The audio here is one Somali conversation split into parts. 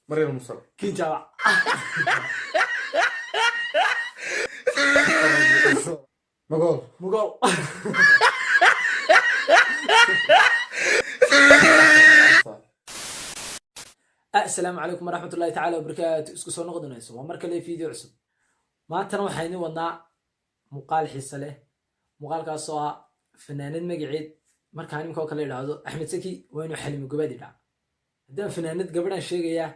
مريم المصطفى كين جامع مقول مقول السلام عليكم ورحمة الله تعالى وبركاته. اسكو سو نقدنayso waa marka leey video cusub maanta waxaynu wadnaa muuqaal xiiso leh muuqaalkaas oo ah fanaanad magaceed marka nimka kale ilaado Axmed Saki waa inuu xalimo gabadhi dhac hadaan fanaanad gabadhan sheegaya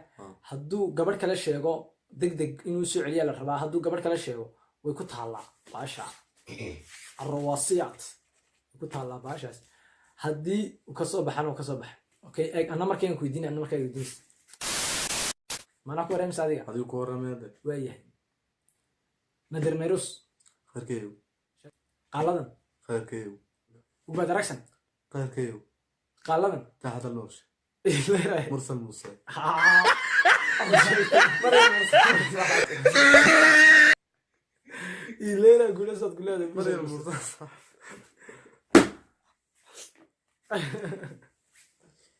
haduu gabadh kale sheego degdeg inuu soo celiyo la rabaa haduu gabadh kale sheego way ku taalaa baasha arwaasiyat ku taalaa baashaas hadii uu ka soo baxano ka soo bax okay ana markaan ku weydiin ana markaan weydiin mana ku wareem saadiga adigu ku warameed waayahay nadir meerus kharkeeyo qaaladan kharkeeyo u badaraxsan kharkeeyo qaaladan taxta noosh mursal muuse ileena guulasad guulada مريم المصطفى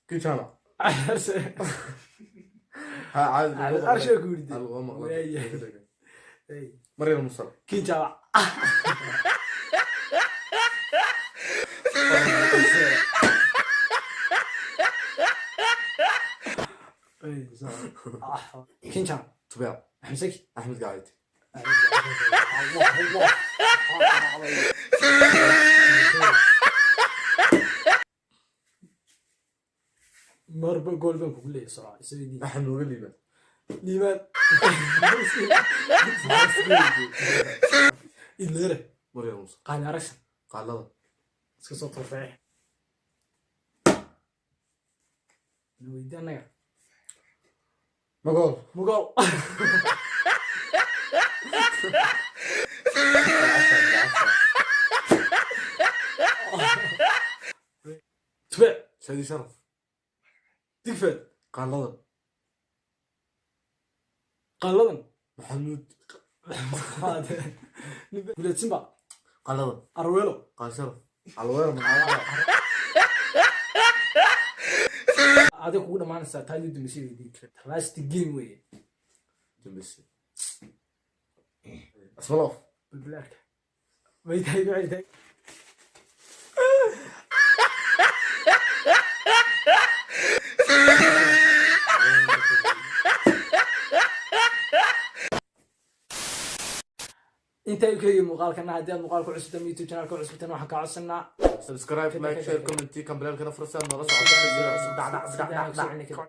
كي جامع ها عاد الارشا كوردي مريم المصطفى كي جامع كين جامع طبيعة أحمد سكي أحمد قاعد مربى جول بنك كله صراحة يسوي أحمد وغليبة ليمان إليره مريم المصطفى قال أرسل قال لا سكسوت رفيع نويدنا مقول مقال تبع شادي شرف تكفى قال لا قال لنا محمود هذا ولا تسمع قال لا أرويلو قال شرف على وين من هذا كونا ما نسى تايلو دمسي دي راست جيم وي جنبسي اسم الله بالبلاك ما يتهيب عيدك انت يمكن مقالكنا هدي المقال ku cusubta YouTube channel ku cusubtan waxa ka codsanaa سبسكرايب لايك شير كومنت كم بلال كنا فرصة نرسل على دع